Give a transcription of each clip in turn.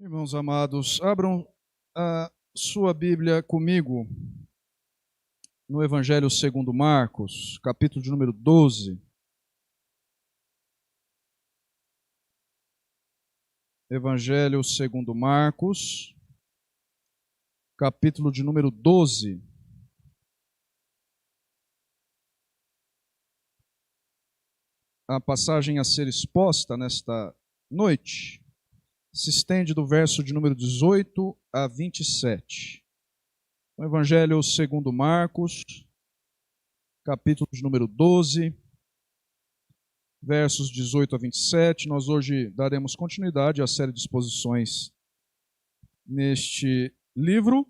Irmãos amados, abram a sua Bíblia comigo no Evangelho segundo Marcos, capítulo de número 12. Evangelho segundo Marcos, capítulo de número 12. A passagem a ser exposta nesta noite se estende do verso de número 18 a 27. O Evangelho segundo Marcos, capítulo de número 12, versos 18 a 27. Nós hoje daremos continuidade à série de exposições neste livro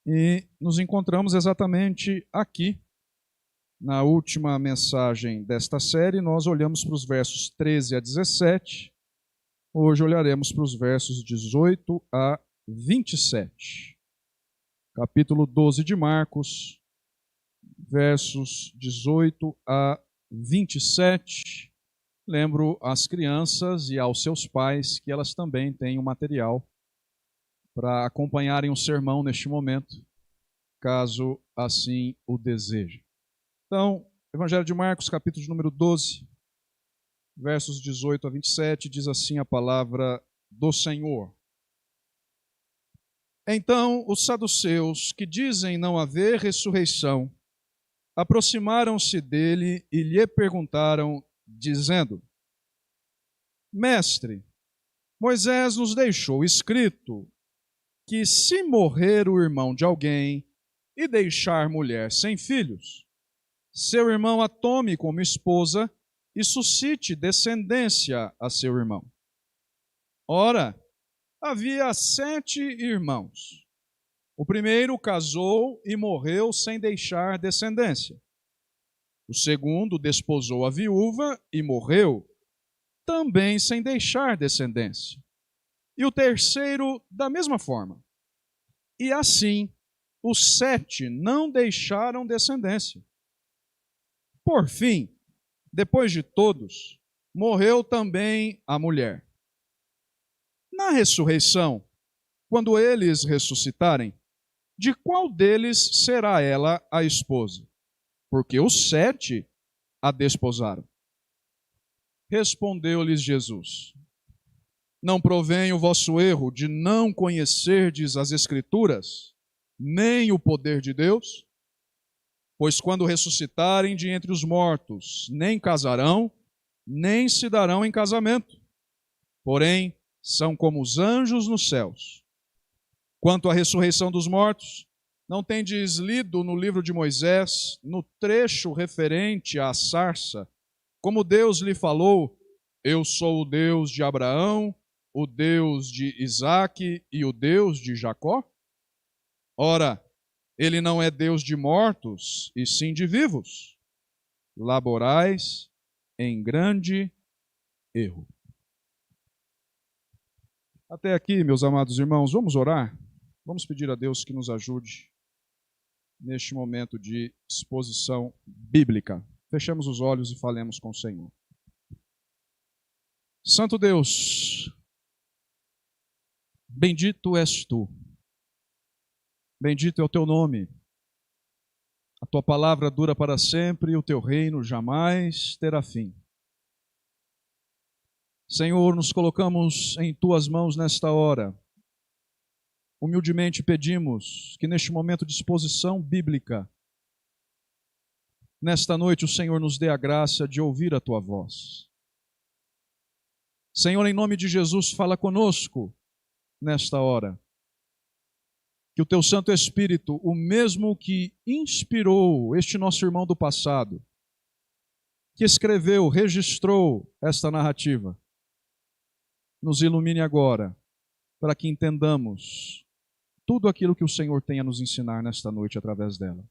e nos encontramos exatamente aqui. Na última mensagem desta série, nós olhamos para os versos 13 a 17. Hoje olharemos para os versos 18 a 27. Capítulo 12 de Marcos, versos 18 a 27. Lembro às crianças e aos seus pais que elas também têm um material para acompanharem o sermão neste momento, caso assim o desejem. Então, Evangelho de Marcos, capítulo de número 12, versos 18 a 27, diz assim a palavra do Senhor. Então, os saduceus, que dizem não haver ressurreição, aproximaram-se dele e lhe perguntaram, dizendo: Mestre, Moisés nos deixou escrito que se morrer o irmão de alguém e deixar mulher sem filhos, seu irmão a tome como esposa e suscite descendência a seu irmão. Ora, havia 7 irmãos. O primeiro casou e morreu sem deixar descendência. O segundo desposou a viúva e morreu, também sem deixar descendência. E o terceiro, da mesma forma. E assim, os 7 não deixaram descendência. Por fim, depois de todos, morreu também a mulher. Na ressurreição, quando eles ressuscitarem, de qual deles será ela a esposa? Porque os 7 a desposaram. Respondeu-lhes Jesus: Não provém o vosso erro de não conhecerdes as Escrituras, nem o poder de Deus? Pois quando ressuscitarem de entre os mortos, nem casarão, nem se darão em casamento. Porém, são como os anjos nos céus. Quanto à ressurreição dos mortos, não tendes lido no livro de Moisés, no trecho referente à sarça, como Deus lhe falou: Eu sou o Deus de Abraão, o Deus de Isaque e o Deus de Jacó? Ora, ele não é Deus de mortos, e sim de vivos. Laborais em grande erro. Até aqui, meus amados irmãos, vamos orar? Vamos pedir a Deus que nos ajude neste momento de exposição bíblica. Fechemos os olhos e falemos com o Senhor. Santo Deus, bendito és tu. Bendito é o teu nome. A tua palavra dura para sempre e o teu reino jamais terá fim. Senhor, nos colocamos em tuas mãos nesta hora. Humildemente pedimos que neste momento de exposição bíblica, nesta noite o Senhor nos dê a graça de ouvir a tua voz. Senhor, em nome de Jesus, fala conosco nesta hora. Que o teu Santo Espírito, o mesmo que inspirou este nosso irmão do passado, que escreveu, registrou esta narrativa, nos ilumine agora, para que entendamos tudo aquilo que o Senhor tem a nos ensinar nesta noite através dela.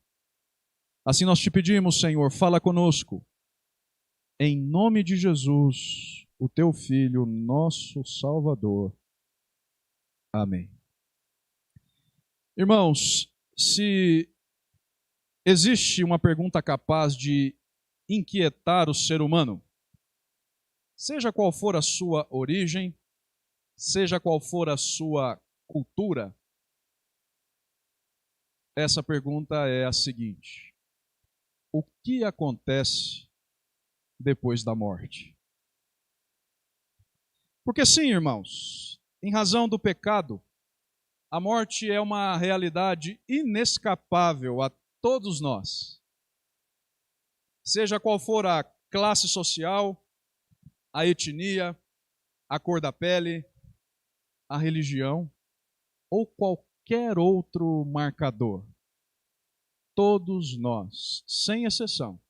Assim nós te pedimos, Senhor, fala conosco, em nome de Jesus, o teu Filho, nosso Salvador. Amém. Irmãos, se existe uma pergunta capaz de inquietar o ser humano, seja qual for a sua origem, seja qual for a sua cultura, essa pergunta é a seguinte: o que acontece depois da morte? Porque sim, irmãos, em razão do pecado, a morte é uma realidade inescapável a todos nós. Seja qual for a classe social, a etnia, a cor da pele, a religião ou qualquer outro marcador, todos nós, sem exceção,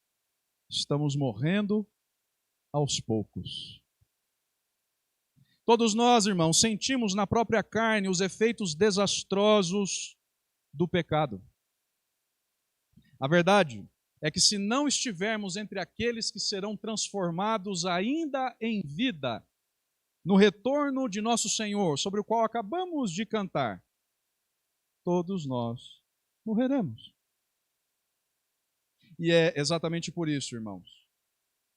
estamos morrendo aos poucos. Todos nós, irmãos, sentimos na própria carne os efeitos desastrosos do pecado. A verdade é que se não estivermos entre aqueles que serão transformados ainda em vida, no retorno de nosso Senhor, sobre o qual acabamos de cantar, todos nós morreremos. E é exatamente por isso, irmãos,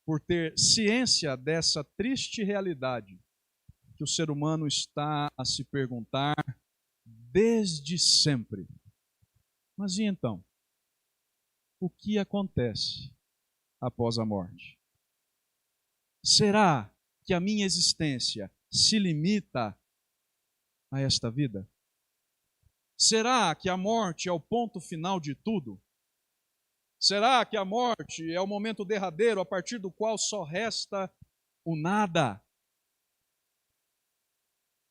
por ter ciência dessa triste realidade, que o ser humano está a se perguntar desde sempre: mas e então? O que acontece após a morte? Será que a minha existência se limita a esta vida? Será que a morte é o ponto final de tudo? Será que a morte é o momento derradeiro a partir do qual só resta o nada?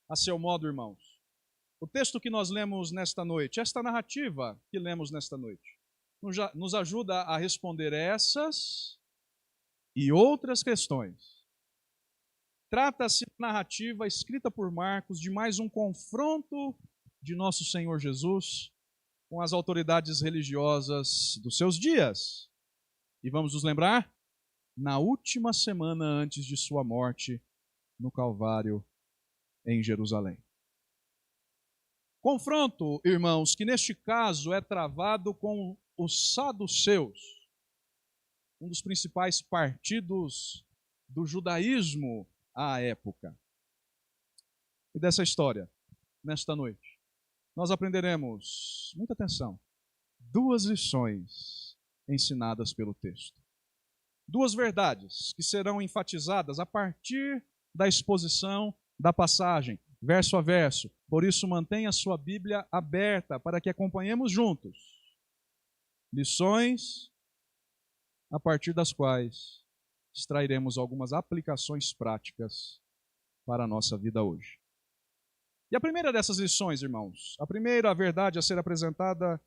A seu modo, irmãos, o texto que nós lemos nesta noite, esta narrativa que lemos nesta noite, nos ajuda a responder essas e outras questões. Trata-se de narrativa escrita por Marcos de mais um confronto de nosso Senhor Jesus com as autoridades religiosas dos seus dias. E vamos nos lembrar, na última semana antes de sua morte no Calvário, em Jerusalém. Confronto, irmãos, que neste caso é travado com os saduceus, um dos principais partidos do judaísmo à época. E dessa história, nesta noite, nós aprenderemos, muita atenção, duas lições ensinadas pelo texto. Duas verdades que serão enfatizadas a partir da exposição da passagem, verso a verso. Por isso, mantenha a sua Bíblia aberta para que acompanhemos juntos. Lições a partir das quais extrairemos algumas aplicações práticas para a nossa vida hoje. E a primeira dessas lições, irmãos, a primeira verdade a ser apresentada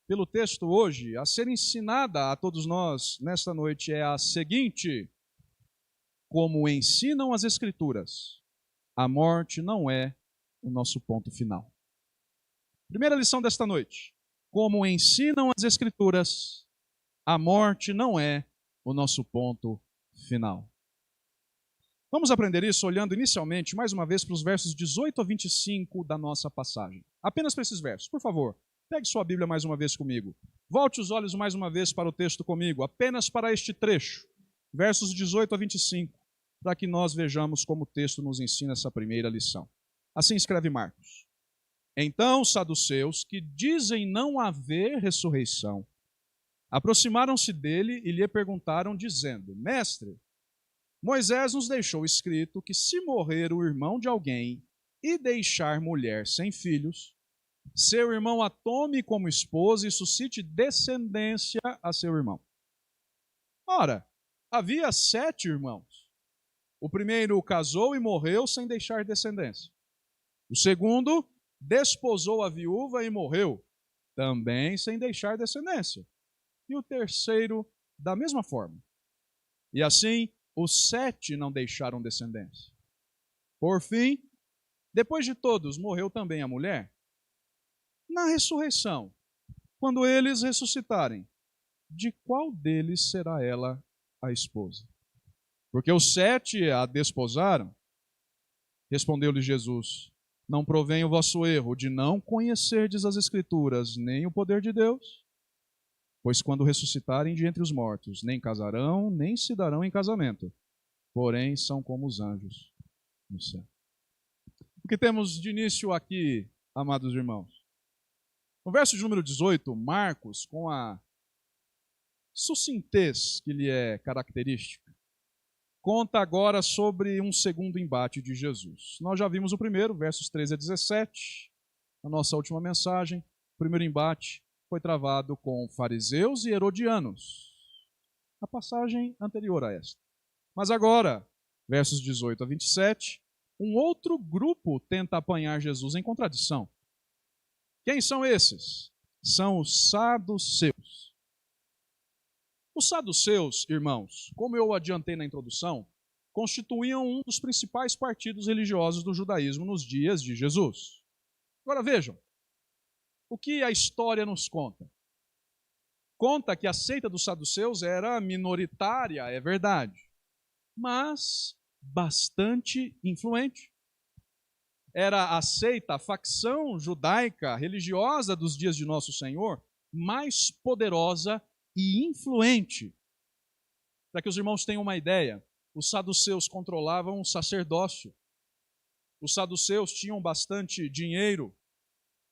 pelo texto hoje, a ser ensinada a todos nós nesta noite é a seguinte: como ensinam as Escrituras, a morte não é o nosso ponto final. Primeira lição desta noite: como ensinam as Escrituras, a morte não é o nosso ponto final. Vamos aprender isso olhando inicialmente, mais uma vez, para os versos 18 a 25 da nossa passagem. Apenas para esses versos, por favor. Pegue sua Bíblia mais uma vez comigo. Volte os olhos mais uma vez para o texto comigo, apenas para este trecho, versos 18 a 25, para que nós vejamos como o texto nos ensina essa primeira lição. Assim escreve Marcos. Então os saduceus, que dizem não haver ressurreição, aproximaram-se dele e lhe perguntaram, dizendo: Mestre, Moisés nos deixou escrito que se morrer o irmão de alguém e deixar mulher sem filhos, seu irmão a tome como esposa e suscite descendência a seu irmão. Ora, havia 7 irmãos. O primeiro casou e morreu sem deixar descendência. O segundo desposou a viúva e morreu, também sem deixar descendência. E o terceiro, da mesma forma. E assim, os 7 não deixaram descendência. Por fim, depois de todos, morreu também a mulher. Na ressurreição, quando eles ressuscitarem, de qual deles será ela a esposa? Porque os 7 a desposaram. Respondeu-lhe Jesus: não provém o vosso erro de não conhecerdes as Escrituras, nem o poder de Deus? Pois quando ressuscitarem de entre os mortos, nem casarão, nem se darão em casamento, porém são como os anjos no céu. O que temos de início aqui, amados irmãos? No verso de número 18, Marcos, com a sucintez que lhe é característica, conta agora sobre um segundo embate de Jesus. Nós já vimos o primeiro, versos 13 a 17, na nossa última mensagem. O primeiro embate foi travado com fariseus e herodianos, a passagem anterior a esta. Mas agora, versos 18 a 27, um outro grupo tenta apanhar Jesus em contradição. Quem são esses? São os saduceus. Os saduceus, irmãos, como eu adiantei na introdução, constituíam um dos principais partidos religiosos do judaísmo nos dias de Jesus. Agora vejam, o que a história nos conta? Conta que a seita dos saduceus era minoritária, é verdade, mas bastante influente. Era a seita, a facção judaica religiosa dos dias de Nosso Senhor, mais poderosa e influente. Para que os irmãos tenham uma ideia, os saduceus controlavam o sacerdócio. Os saduceus tinham bastante dinheiro.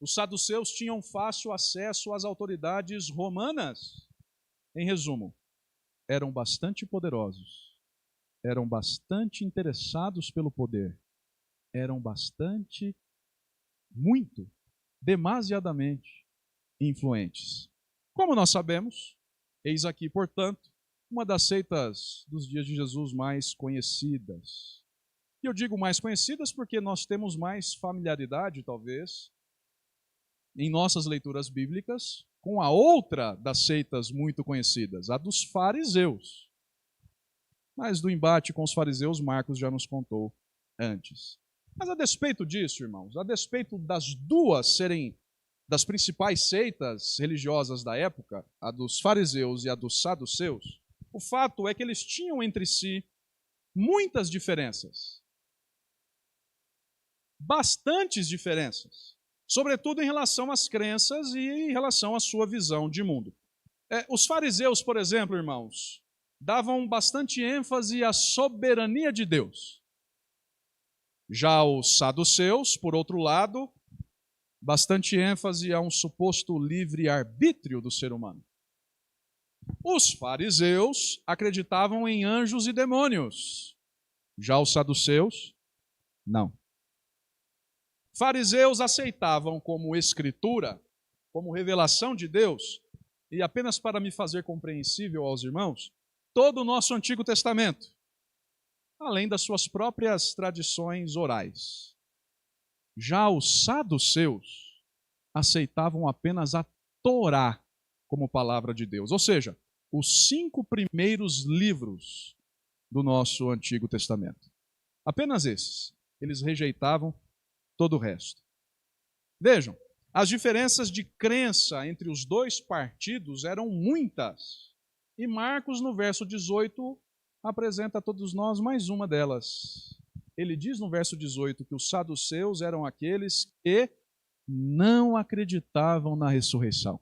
Os saduceus tinham fácil acesso às autoridades romanas. Em resumo, eram bastante poderosos, eram bastante interessados pelo poder, eram bastante, muito, demasiadamente influentes. Como nós sabemos, eis aqui, portanto, uma das seitas dos dias de Jesus mais conhecidas. E eu digo mais conhecidas porque nós temos mais familiaridade, talvez, em nossas leituras bíblicas, com a outra das seitas muito conhecidas, a dos fariseus. Mas do embate com os fariseus, Marcos já nos contou antes. Mas a despeito disso, irmãos, a despeito das duas serem das principais seitas religiosas da época, a dos fariseus e a dos saduceus, o fato é que eles tinham entre si muitas diferenças. Bastantes diferenças. Sobretudo em relação às crenças e em relação à sua visão de mundo. Os fariseus, por exemplo, irmãos, davam bastante ênfase à soberania de Deus. Já os saduceus, por outro lado, bastante ênfase a um suposto livre-arbítrio do ser humano. Os fariseus acreditavam em anjos e demônios. Já os saduceus, não. Fariseus aceitavam como escritura, como revelação de Deus, e apenas para me fazer compreensível aos irmãos, todo o nosso Antigo Testamento, além das suas próprias tradições orais. Já os saduceus aceitavam apenas a Torá como palavra de Deus, ou seja, os 5 primeiros livros do nosso Antigo Testamento. Apenas esses. Eles rejeitavam todo o resto. Vejam, as diferenças de crença entre os dois partidos eram muitas. E Marcos, no verso 18, apresenta a todos nós mais uma delas. Ele diz no verso 18 que os saduceus eram aqueles que não acreditavam na ressurreição.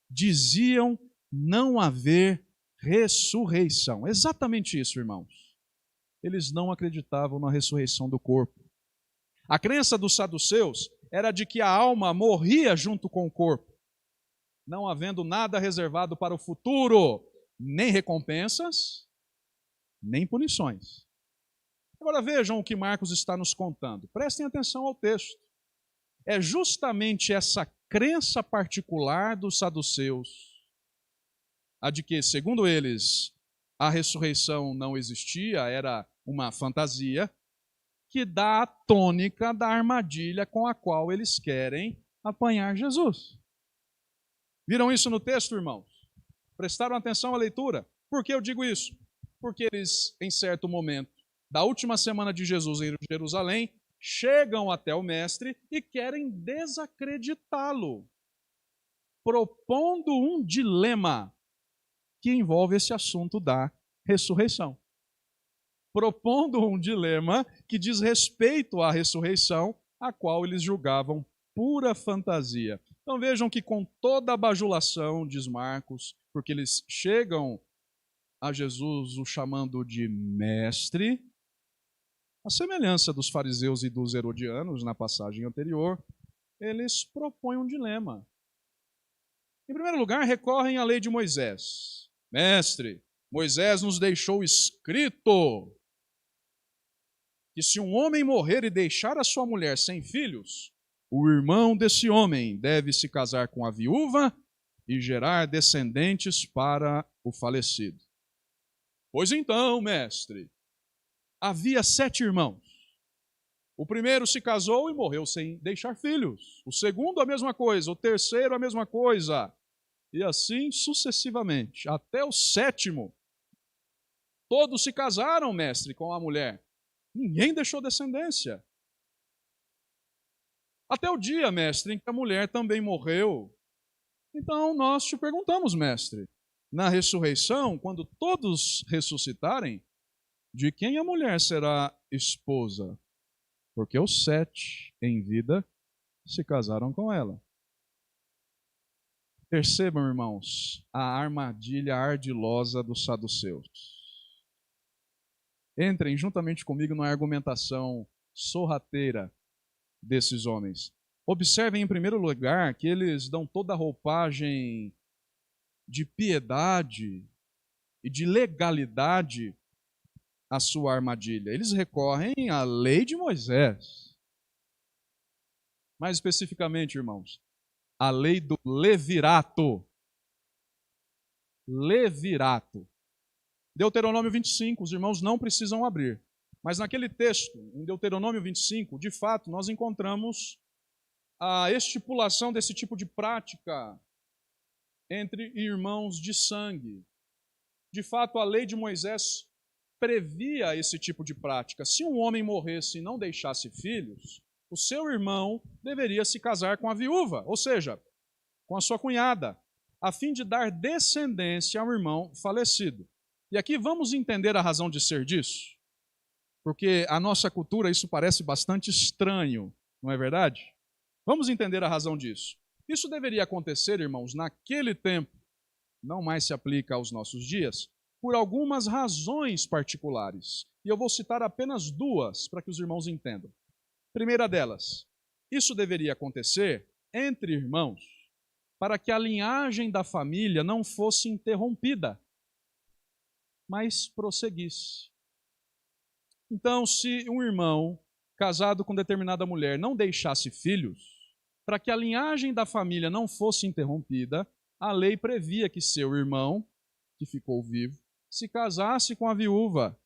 Diziam não haver ressurreição. Exatamente isso, irmãos. Eles não acreditavam na ressurreição do corpo. A crença dos saduceus era de que a alma morria junto com o corpo, não havendo nada reservado para o futuro, nem recompensas, nem punições. Agora vejam o que Marcos está nos contando. Prestem atenção ao texto. É justamente essa crença particular dos saduceus, a de que, segundo eles, a ressurreição não existia, era uma fantasia, que dá a tônica da armadilha com a qual eles querem apanhar Jesus. Viram isso no texto, irmãos? Prestaram atenção à leitura? Por que eu digo isso? Porque eles, em certo momento da última semana de Jesus em Jerusalém, chegam até o mestre e querem desacreditá-lo, propondo um dilema que envolve esse assunto da ressurreição. Propondo um dilema que diz respeito à ressurreição, a qual eles julgavam pura fantasia. Então vejam que com toda a bajulação, diz Marcos, porque eles chegam a Jesus o chamando de mestre, A semelhança dos fariseus e dos herodianos na passagem anterior, eles propõem um dilema. Em primeiro lugar, recorrem à lei de Moisés. Mestre, Moisés nos deixou escrito que se um homem morrer e deixar a sua mulher sem filhos, o irmão desse homem deve se casar com a viúva e gerar descendentes para o falecido. Pois então, mestre, havia 7 irmãos. O primeiro se casou e morreu sem deixar filhos. O segundo, a mesma coisa. O terceiro, a mesma coisa. E assim sucessivamente, até o 7º. Todos se casaram, mestre, com a mulher. Ninguém deixou descendência. Até o dia, mestre, em que a mulher também morreu. Então nós te perguntamos, mestre, na ressurreição, quando todos ressuscitarem, de quem a mulher será esposa? Porque os 7 em vida se casaram com ela. Percebam, irmãos, a armadilha ardilosa dos saduceus. Entrem juntamente comigo na argumentação sorrateira desses homens. Observem, em primeiro lugar, que eles dão toda a roupagem de piedade e de legalidade à sua armadilha. Eles recorrem à lei de Moisés. Mais especificamente, irmãos, a lei do levirato. Levirato. Deuteronômio 25, os irmãos não precisam abrir. Mas naquele texto, em Deuteronômio 25, de fato, nós encontramos a estipulação desse tipo de prática entre irmãos de sangue. De fato, a lei de Moisés previa esse tipo de prática. Se um homem morresse e não deixasse filhos, o seu irmão deveria se casar com a viúva, ou seja, com a sua cunhada, a fim de dar descendência ao irmão falecido. E aqui vamos entender a razão de ser disso, porque a nossa cultura isso parece bastante estranho, não é verdade? Vamos entender a razão disso. Isso deveria acontecer, irmãos, naquele tempo, não mais se aplica aos nossos dias, por algumas razões particulares. E eu vou citar apenas 2 para que os irmãos entendam. Primeira delas, isso deveria acontecer entre irmãos para que a linhagem da família não fosse interrompida, mas prosseguisse. Então, se um irmão casado com determinada mulher não deixasse filhos, para que a linhagem da família não fosse interrompida, a lei previa que seu irmão, que ficou vivo, se casasse com a viúva,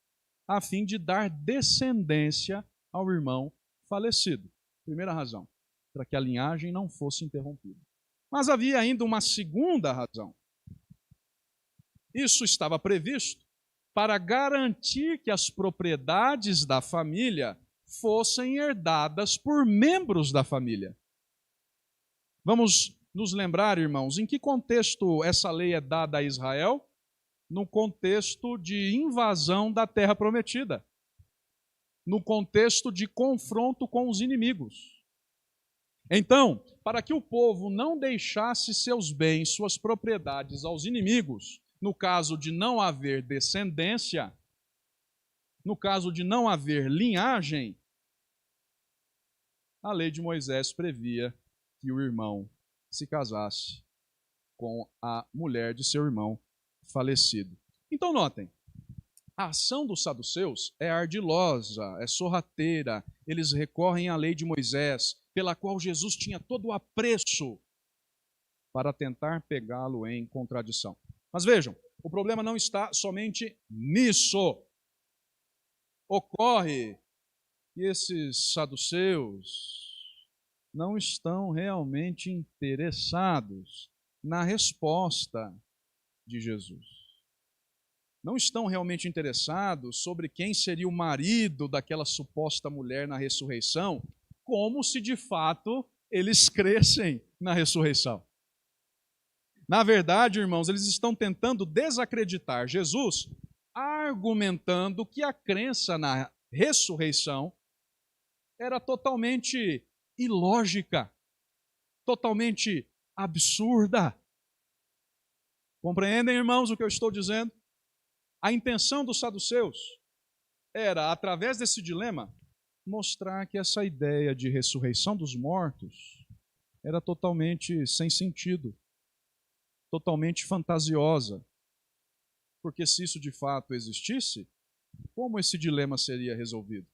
a fim de dar descendência ao irmão falecido. Primeira razão, para que a linhagem não fosse interrompida. Mas havia ainda uma segunda razão. Isso estava previsto para garantir que as propriedades da família fossem herdadas por membros da família. Vamos nos lembrar, irmãos, em que contexto essa lei é dada a Israel? No contexto de invasão da terra prometida. No contexto de confronto com os inimigos. Então, para que o povo não deixasse seus bens, suas propriedades aos inimigos, no caso de não haver descendência, no caso de não haver linhagem, a lei de Moisés previa que o irmão se casasse com a mulher de seu irmão falecido. Então notem, a ação dos saduceus é ardilosa, é sorrateira, eles recorrem à lei de Moisés, pela qual Jesus tinha todo o apreço para tentar pegá-lo em contradição. Mas vejam, o problema não está somente nisso. Ocorre que esses saduceus não estão realmente interessados na resposta de Jesus. Não estão realmente interessados sobre quem seria o marido daquela suposta mulher na ressurreição, como se de fato eles crescem na ressurreição. Na verdade, irmãos, eles estão tentando desacreditar Jesus, argumentando que a crença na ressurreição era totalmente ilógica, totalmente absurda. Compreendem, irmãos, o que eu estou dizendo? A intenção dos saduceus era, através desse dilema, mostrar que essa ideia de ressurreição dos mortos era totalmente sem sentido, totalmente fantasiosa. Porque se isso de fato existisse, como esse dilema seria resolvido?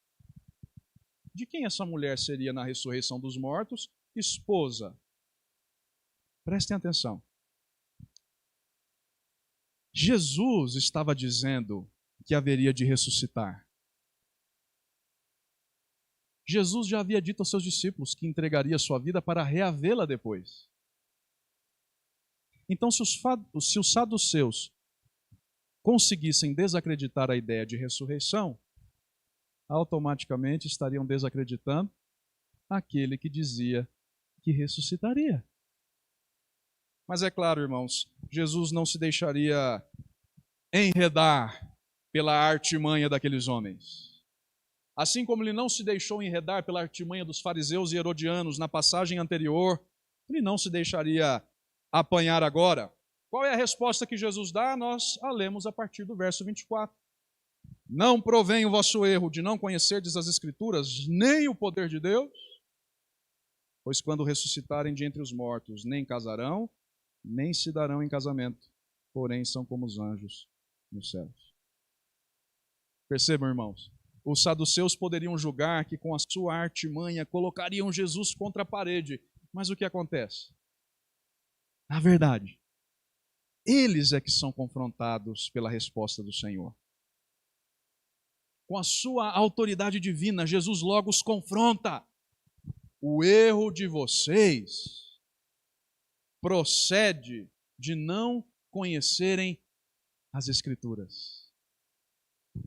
De quem essa mulher seria na ressurreição dos mortos? Esposa. Prestem atenção. Jesus estava dizendo que haveria de ressuscitar. Jesus já havia dito aos seus discípulos que entregaria sua vida para reavê-la depois. Então, se os saduceus conseguissem desacreditar a ideia de ressurreição, automaticamente estariam desacreditando aquele que dizia que ressuscitaria. Mas é claro, irmãos, Jesus não se deixaria enredar pela artimanha daqueles homens. Assim como ele não se deixou enredar pela artimanha dos fariseus e herodianos na passagem anterior, ele não se deixaria apanhar agora. Qual é a resposta que Jesus dá? Nós a lemos a partir do verso 24. Não provém o vosso erro de não conhecerdes as Escrituras, nem o poder de Deus, pois quando ressuscitarem de entre os mortos, nem casarão, nem se darão em casamento, porém são como os anjos nos céus. Percebam, irmãos, os saduceus poderiam julgar que com a sua artimanha colocariam Jesus contra a parede, mas o que acontece? Na verdade, eles é que são confrontados pela resposta do Senhor. Com a sua autoridade divina, Jesus logo os confronta. O erro de vocês procede de não conhecerem as Escrituras.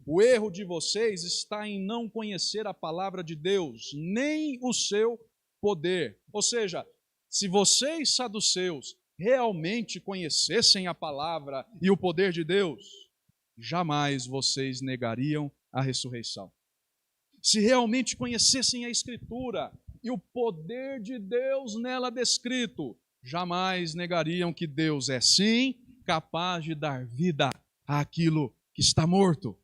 O erro de vocês está em não conhecer a palavra de Deus, nem o seu poder. Ou seja, se vocês, saduceus, realmente conhecessem a palavra e o poder de Deus, jamais vocês negariam a ressurreição. Se realmente conhecessem a Escritura e o poder de Deus nela descrito, jamais negariam que Deus é sim capaz de dar vida àquilo que está morto.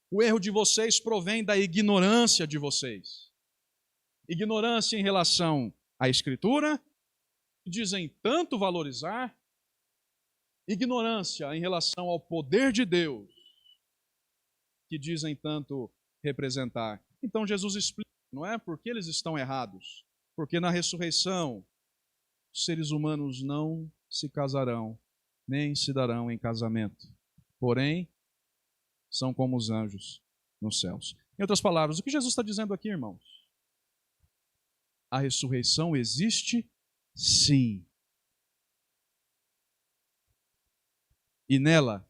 O erro de vocês provém da ignorância de vocês. Ignorância em relação à Escritura, que dizem tanto valorizar, ignorância em relação ao poder de Deus, que dizem tanto representar. Então Jesus explica, não é? Porque eles estão errados. Porque na ressurreição, os seres humanos não se casarão, nem se darão em casamento. Porém, são como os anjos nos céus. Em outras palavras, o que Jesus está dizendo aqui, irmãos? A ressurreição existe sim. E nela,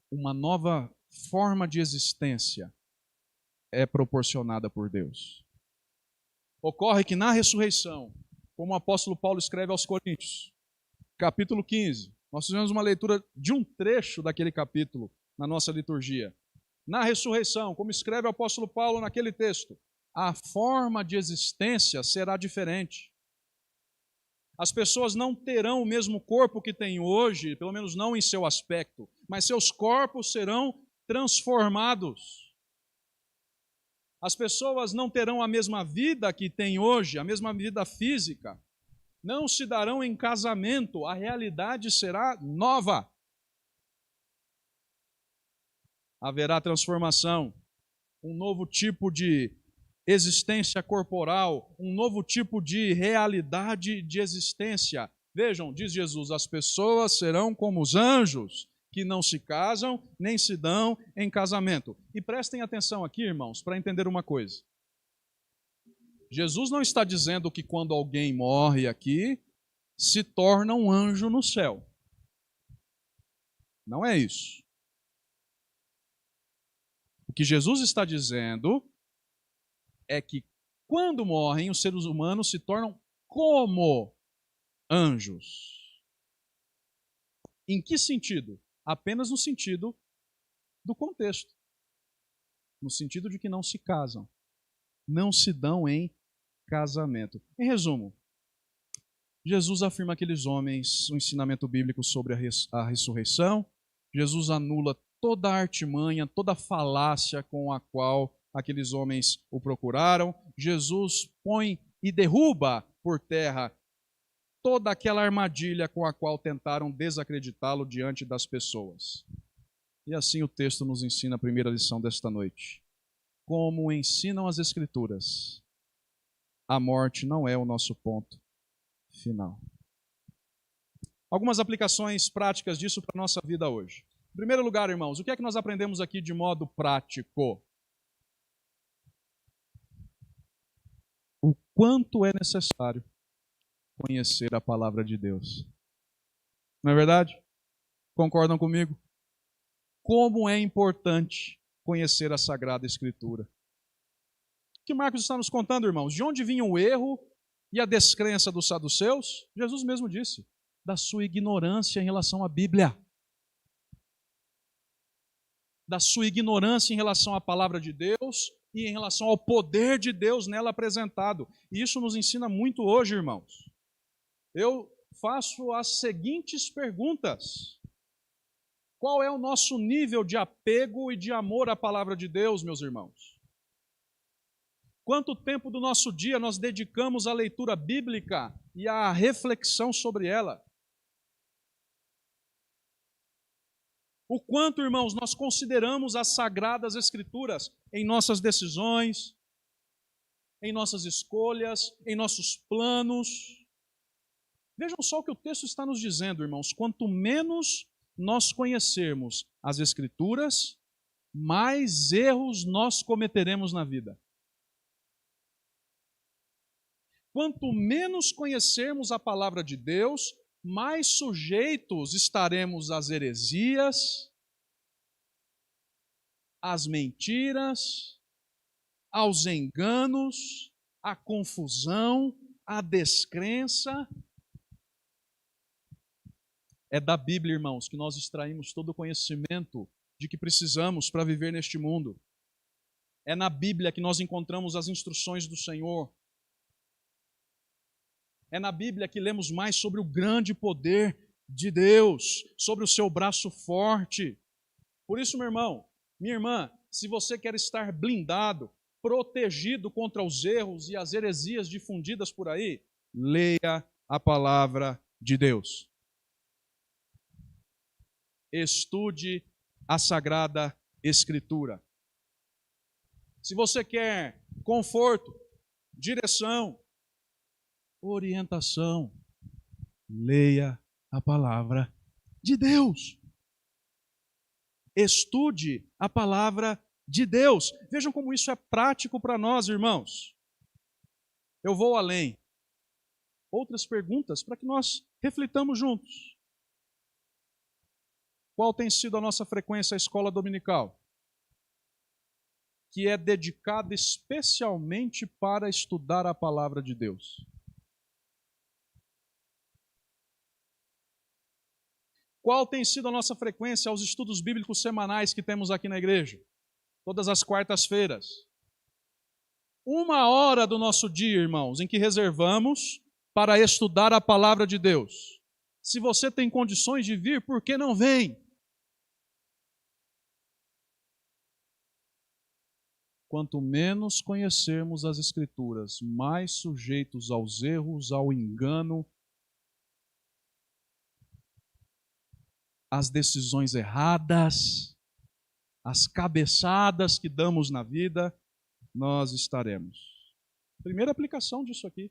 uma nova forma de existência é proporcionada por Deus. Ocorre que na ressurreição, como o apóstolo Paulo escreve aos Coríntios, capítulo 15, nós fizemos uma leitura de um trecho daquele capítulo na nossa liturgia. Na ressurreição, como escreve o apóstolo Paulo naquele texto, a forma de existência será diferente. As pessoas não terão o mesmo corpo que têm hoje, pelo menos não em seu aspecto, mas seus corpos serão transformados. As pessoas não terão a mesma vida que têm hoje, a mesma vida física. Não se darão em casamento, a realidade será nova. Haverá transformação, um novo tipo de existência corporal, um novo tipo de realidade de existência. Vejam, diz Jesus, as pessoas serão como os anjos, que não se casam, nem se dão em casamento. E prestem atenção aqui, irmãos, para entender uma coisa. Jesus não está dizendo que quando alguém morre aqui, se torna um anjo no céu. Não é isso. O que Jesus está dizendo é que quando morrem, os seres humanos se tornam como anjos. Em que sentido? Apenas no sentido do contexto. No sentido de que não se casam. Não se dão em casamento. Em resumo, Jesus afirma àqueles homens o ensinamento bíblico sobre a ressurreição. Jesus anula toda a artimanha, toda a falácia com a qual aqueles homens o procuraram. Jesus põe e derruba por terra toda aquela armadilha com a qual tentaram desacreditá-lo diante das pessoas. E assim o texto nos ensina a primeira lição desta noite. Como ensinam as Escrituras, a morte não é o nosso ponto final. Algumas aplicações práticas disso para a nossa vida hoje. Em primeiro lugar, irmãos, o que é que nós aprendemos aqui de modo prático? O quanto é necessário conhecer a palavra de Deus. Não é verdade? Concordam comigo? Como é importante conhecer a Sagrada Escritura. O que Marcos está nos contando, irmãos? De onde vinha o erro e a descrença dos saduceus? Jesus mesmo disse, da sua ignorância em relação à Bíblia. Da sua ignorância em relação à palavra de Deus e em relação ao poder de Deus nela apresentado. E isso nos ensina muito hoje, irmãos. Eu faço as seguintes perguntas. Qual é o nosso nível de apego e de amor à palavra de Deus, meus irmãos? Quanto tempo do nosso dia nós dedicamos à leitura bíblica e à reflexão sobre ela? O quanto, irmãos, nós consideramos as Sagradas Escrituras em nossas decisões, em nossas escolhas, em nossos planos. Vejam só o que o texto está nos dizendo, irmãos. Quanto menos nós conhecermos as Escrituras, mais erros nós cometeremos na vida. Quanto menos conhecermos a palavra de Deus, mais sujeitos estaremos às heresias, às mentiras, aos enganos, à confusão, à descrença. É da Bíblia, irmãos, que nós extraímos todo o conhecimento de que precisamos para viver neste mundo. É na Bíblia que nós encontramos as instruções do Senhor. É na Bíblia que lemos mais sobre o grande poder de Deus, sobre o seu braço forte. Por isso, meu irmão, minha irmã, se você quer estar blindado, protegido contra os erros e as heresias difundidas por aí, leia a palavra de Deus. Estude a Sagrada Escritura. Se você quer conforto, direção, orientação, leia a palavra de Deus. Estude a palavra de Deus. Vejam como isso é prático para nós, irmãos. Eu vou além. Outras perguntas para que nós reflitamos juntos. Qual tem sido a nossa frequência à escola dominical? Que é dedicada especialmente para estudar a palavra de Deus. Qual tem sido a nossa frequência aos estudos bíblicos semanais que temos aqui na igreja? Todas as quartas-feiras. 1 hora do nosso dia, irmãos, em que reservamos para estudar a palavra de Deus. Se você tem condições de vir, por que não vem? Quanto menos conhecermos as Escrituras, mais sujeitos aos erros, ao engano, às decisões erradas, às cabeçadas que damos na vida, nós estaremos. Primeira aplicação disso aqui,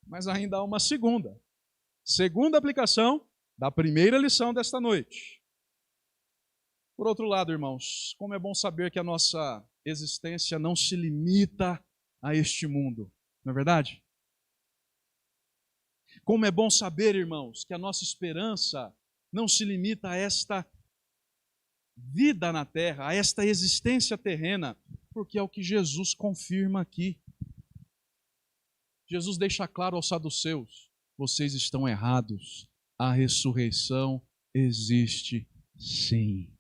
mas ainda há uma segunda. Segunda aplicação da primeira lição desta noite. Por outro lado, irmãos, como é bom saber que a nossa existência não se limita a este mundo, não é verdade? Como é bom saber, irmãos, que a nossa esperança não se limita a esta vida na terra, a esta existência terrena, porque é o que Jesus confirma aqui. Jesus deixa claro aos saduceus: vocês estão errados, a ressurreição existe sim.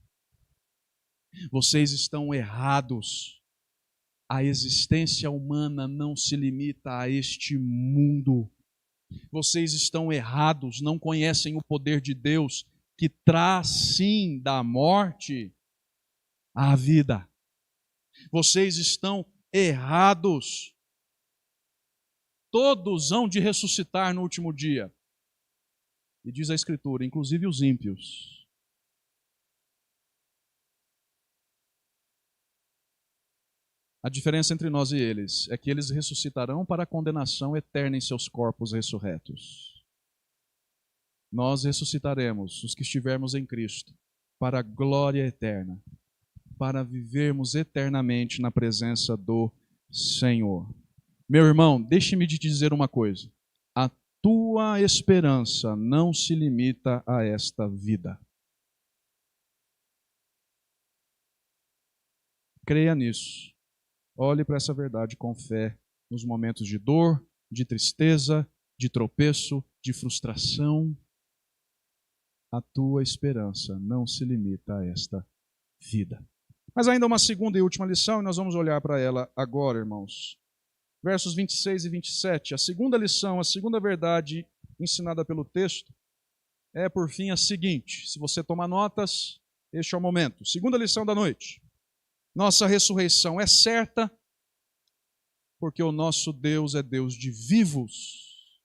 Vocês estão errados, a existência humana não se limita a este mundo. Vocês estão errados, não conhecem o poder de Deus, que traz sim da morte à vida. Vocês estão errados. Todos hão de ressuscitar no último dia. E diz a Escritura, inclusive os ímpios. A diferença entre nós e eles é que eles ressuscitarão para a condenação eterna em seus corpos ressurretos. Nós ressuscitaremos, os que estivermos em Cristo, para a glória eterna, para vivermos eternamente na presença do Senhor. Meu irmão, deixe-me te dizer uma coisa. A tua esperança não se limita a esta vida. Creia nisso. Olhe para essa verdade com fé nos momentos de dor, de tristeza, de tropeço, de frustração. A tua esperança não se limita a esta vida. Mas ainda uma segunda e última lição, e nós vamos olhar para ela agora, irmãos. Versos 26 e 27. A segunda lição, a segunda verdade ensinada pelo texto é, por fim, a seguinte. Se você tomar notas, este é o momento. Segunda lição da noite. Nossa ressurreição é certa, porque o nosso Deus é Deus de vivos,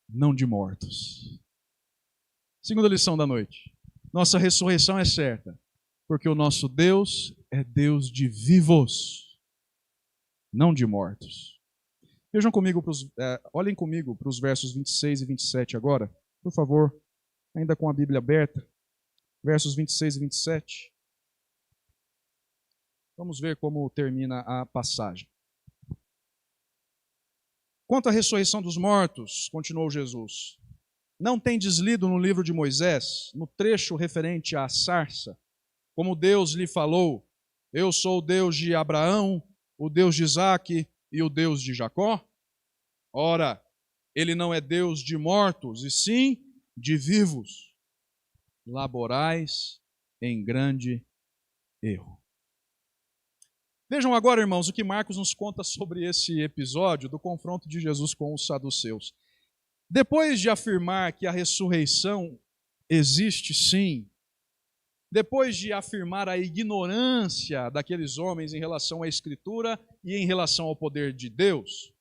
não de mortos. Segunda lição da noite. Nossa ressurreição é certa, porque o nosso Deus é Deus de vivos, não de mortos. Vejam comigo, olhem comigo para os versos 26 e 27 agora, por favor, ainda com a Bíblia aberta. Versos 26 e 27. Vamos ver como termina a passagem. Quanto à ressurreição dos mortos, continuou Jesus, não tendes lido no livro de Moisés, no trecho referente à sarça, como Deus lhe falou, eu sou o Deus de Abraão, o Deus de Isaque e o Deus de Jacó? Ora, ele não é Deus de mortos, e sim de vivos. Laborais em grande erro. Vejam agora, irmãos, o que Marcos nos conta sobre esse episódio do confronto de Jesus com os saduceus. Depois de afirmar que a ressurreição existe sim, depois de afirmar a ignorância daqueles homens em relação à Escritura e em relação ao poder de Deus,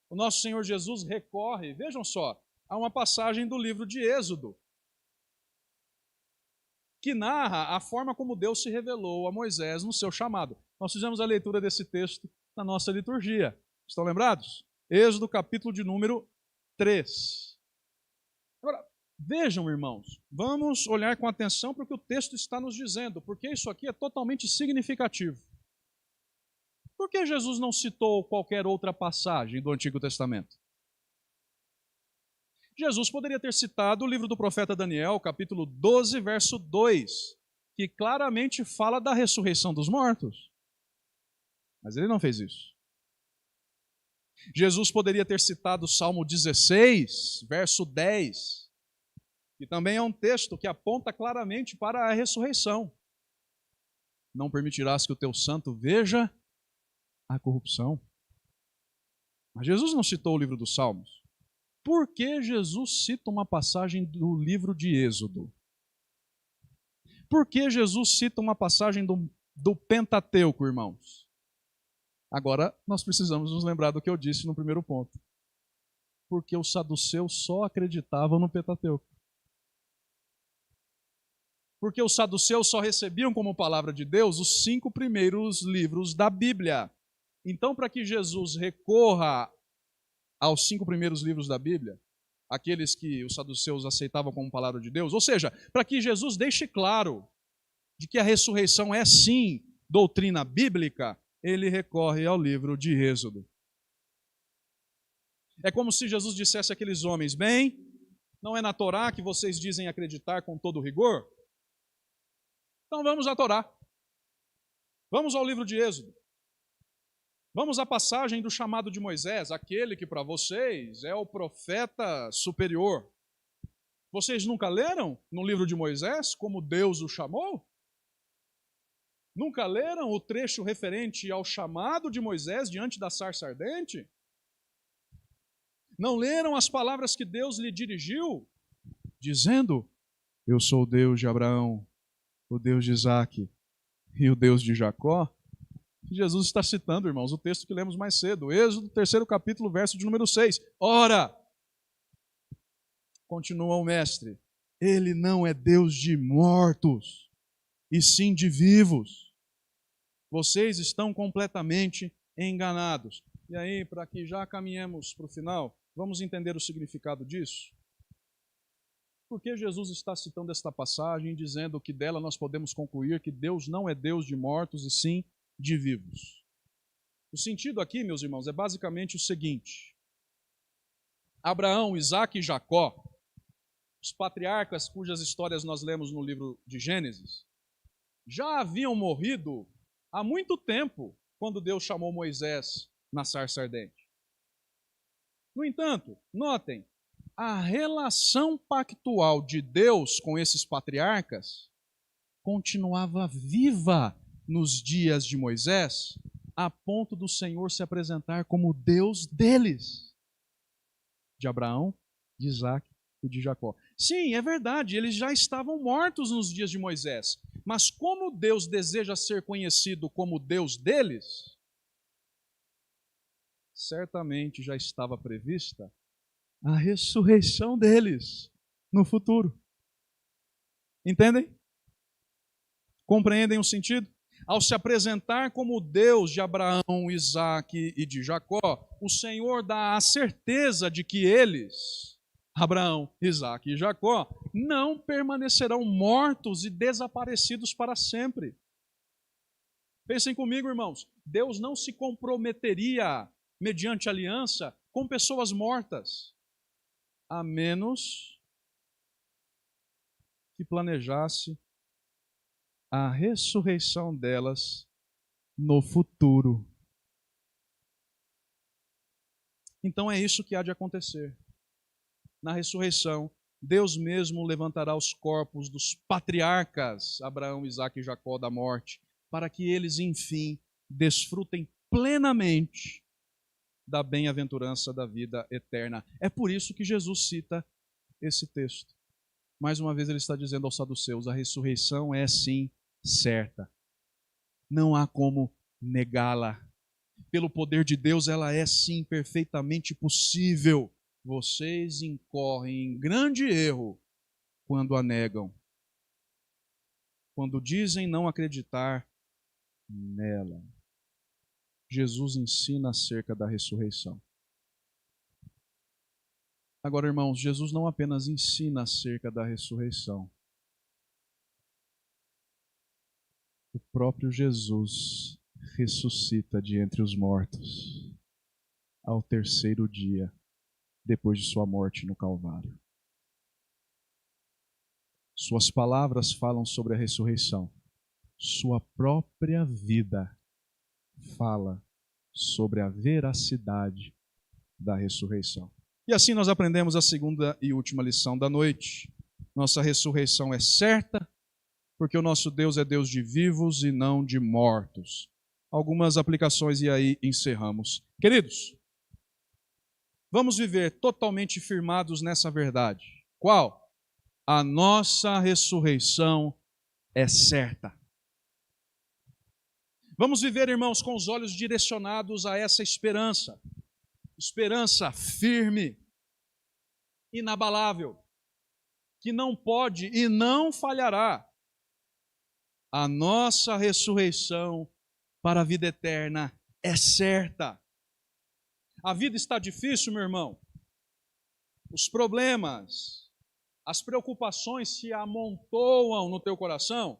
o nosso Senhor Jesus recorre, vejam só, a uma passagem do livro de Êxodo, que narra a forma como Deus se revelou a Moisés no seu chamado. Nós fizemos a leitura desse texto na nossa liturgia. Estão lembrados? Êxodo, capítulo de número 3. Agora, vejam, irmãos, vamos olhar com atenção para o que o texto está nos dizendo, porque isso aqui é totalmente significativo. Por que Jesus não citou qualquer outra passagem do Antigo Testamento? Jesus poderia ter citado o livro do profeta Daniel, capítulo 12, verso 2, que claramente fala da ressurreição dos mortos. Mas ele não fez isso. Jesus poderia ter citado o Salmo 16, verso 10, que também é um texto que aponta claramente para a ressurreição. Não permitirás que o teu santo veja a corrupção. Mas Jesus não citou o livro dos Salmos. Por que Jesus cita uma passagem do livro de Êxodo? Por que Jesus cita uma passagem do Pentateuco, irmãos? Agora, nós precisamos nos lembrar do que eu disse no primeiro ponto. Porque os saduceus só acreditavam no Pentateuco. Porque os saduceus só recebiam como palavra de Deus os 5 primeiros livros da Bíblia. Então, para que Jesus recorra aos 5 primeiros livros da Bíblia, aqueles que os saduceus aceitavam como palavra de Deus, ou seja, para que Jesus deixe claro de que a ressurreição é sim doutrina bíblica, ele recorre ao livro de Êxodo. É como se Jesus dissesse àqueles homens, bem, não é na Torá que vocês dizem acreditar com todo rigor? Então vamos à Torá. Vamos ao livro de Êxodo. Vamos à passagem do chamado de Moisés, aquele que para vocês é o profeta superior. Vocês nunca leram no livro de Moisés como Deus o chamou? Nunca leram o trecho referente ao chamado de Moisés diante da sarça ardente? Não leram as palavras que Deus lhe dirigiu, dizendo, eu sou o Deus de Abraão, o Deus de Isaque e o Deus de Jacó, Jesus está citando, irmãos, o texto que lemos mais cedo, Êxodo, 3º capítulo, verso de número 6. Ora, continua o mestre, ele não é Deus de mortos, e sim de vivos. Vocês estão completamente enganados. E aí, para que já caminhemos para o final, vamos entender o significado disso? Por que Jesus está citando esta passagem, dizendo que dela nós podemos concluir que Deus não é Deus de mortos e sim de vivos? O sentido aqui, meus irmãos, é basicamente o seguinte: Abraão, Isaque e Jacó, os patriarcas cujas histórias nós lemos no livro de Gênesis, já haviam morrido há muito tempo quando Deus chamou Moisés na sarça ardente. No entanto, notem, a relação pactual de Deus com esses patriarcas continuava viva nos dias de Moisés, a ponto do Senhor se apresentar como Deus deles, de Abraão, de Isaque e de Jacó. Sim, é verdade, eles já estavam mortos nos dias de Moisés, mas como Deus deseja ser conhecido como Deus deles, certamente já estava prevista a ressurreição deles no futuro. Entendem? Compreendem o sentido? Ao se apresentar como Deus de Abraão, Isaque e de Jacó, o Senhor dá a certeza de que eles, Abraão, Isaque e Jacó, não permanecerão mortos e desaparecidos para sempre. Pensem comigo, irmãos, Deus não se comprometeria, mediante aliança, com pessoas mortas, a menos que planejasse a ressurreição delas no futuro. Então é isso que há de acontecer. Na ressurreição, Deus mesmo levantará os corpos dos patriarcas, Abraão, Isaque e Jacó, da morte, para que eles, enfim, desfrutem plenamente da bem-aventurança da vida eterna. É por isso que Jesus cita esse texto. Mais uma vez ele está dizendo aos saduceus, a ressurreição é sim certa. Não há como negá-la. Pelo poder de Deus, ela é sim perfeitamente possível. Vocês incorrem em grande erro quando a negam. Quando dizem não acreditar nela. Jesus ensina acerca da ressurreição. Agora, irmãos, Jesus não apenas ensina acerca da ressurreição. O próprio Jesus ressuscita de entre os mortos ao terceiro dia, depois de sua morte no Calvário. Suas palavras falam sobre a ressurreição. Sua própria vida fala sobre a veracidade da ressurreição. E assim nós aprendemos a segunda e última lição da noite. Nossa ressurreição é certa, porque o nosso Deus é Deus de vivos e não de mortos. Algumas aplicações e aí encerramos. Queridos, vamos viver totalmente firmados nessa verdade. Qual? A nossa ressurreição é certa. Vamos viver, irmãos, com os olhos direcionados a essa esperança. Esperança firme, inabalável, que não pode e não falhará. A nossa ressurreição para a vida eterna é certa. A vida está difícil, meu irmão. Os problemas, as preocupações se amontoam no teu coração.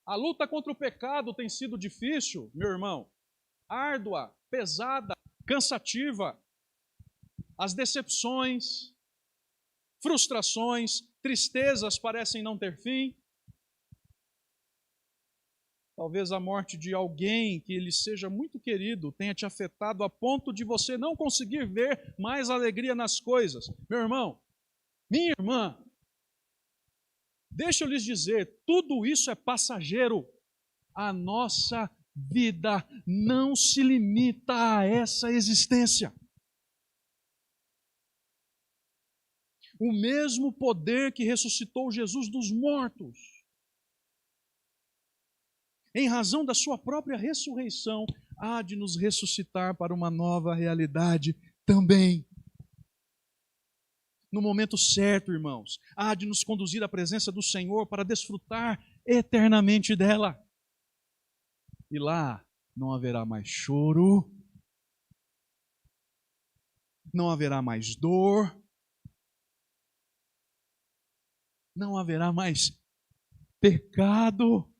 A luta contra o pecado tem sido difícil, meu irmão. Árdua, pesada, cansativa. As decepções, frustrações, tristezas parecem não ter fim. Talvez a morte de alguém que lhe seja muito querido tenha te afetado a ponto de você não conseguir ver mais alegria nas coisas. Meu irmão, minha irmã, deixa eu lhes dizer, tudo isso é passageiro. A nossa vida não se limita a essa existência. O mesmo poder que ressuscitou Jesus dos mortos em razão da sua própria ressurreição, há de nos ressuscitar para uma nova realidade também. No momento certo, irmãos, há de nos conduzir à presença do Senhor para desfrutar eternamente dela. E lá não haverá mais choro, não haverá mais dor, não haverá mais pecado,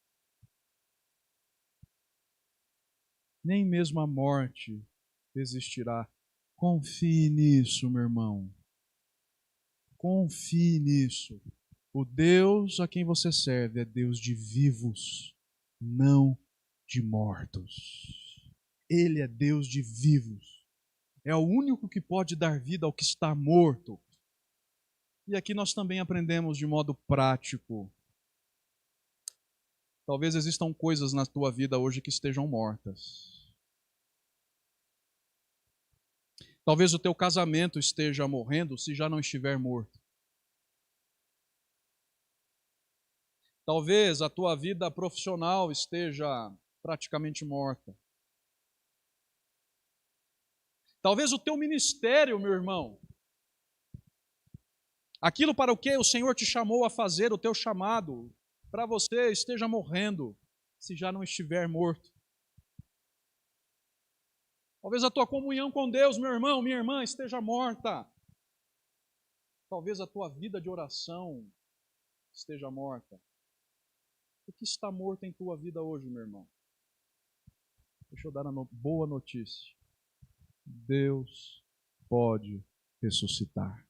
nem mesmo a morte existirá. Confie nisso, meu irmão. Confie nisso. O Deus a quem você serve é Deus de vivos, não de mortos. Ele é Deus de vivos. É o único que pode dar vida ao que está morto. E aqui nós também aprendemos de modo prático. Talvez existam coisas na tua vida hoje que estejam mortas. Talvez o teu casamento esteja morrendo se já não estiver morto. Talvez a tua vida profissional esteja praticamente morta. Talvez o teu ministério, meu irmão, aquilo para o que o Senhor te chamou a fazer, o teu chamado, para você esteja morrendo, se já não estiver morto. Talvez a tua comunhão com Deus, meu irmão, minha irmã, esteja morta. Talvez a tua vida de oração esteja morta. O que está morto em tua vida hoje, meu irmão? Deixa eu dar uma boa notícia. Deus pode ressuscitar.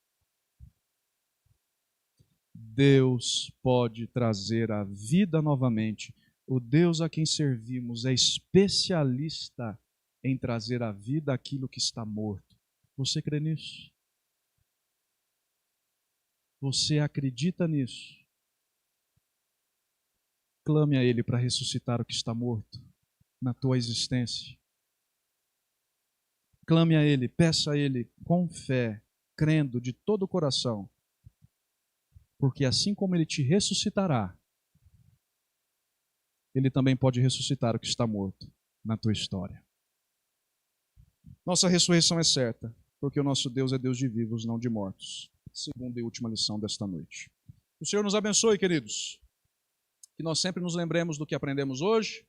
Deus pode trazer a vida novamente. O Deus a quem servimos é especialista em trazer à vida aquilo que está morto. Você crê nisso? Você acredita nisso? Clame a Ele para ressuscitar o que está morto na tua existência. Clame a Ele, peça a Ele com fé, crendo de todo o coração. Porque assim como Ele te ressuscitará, Ele também pode ressuscitar o que está morto na tua história. Nossa ressurreição é certa, porque o nosso Deus é Deus de vivos, não de mortos. Segunda e última lição desta noite. O Senhor nos abençoe, queridos. Que nós sempre nos lembremos do que aprendemos hoje,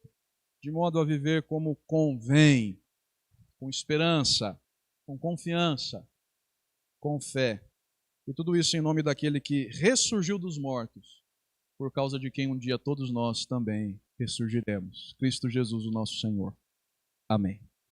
de modo a viver como convém, com esperança, com confiança, com fé. E tudo isso em nome daquele que ressurgiu dos mortos, por causa de quem um dia todos nós também ressurgiremos. Cristo Jesus, o nosso Senhor. Amém.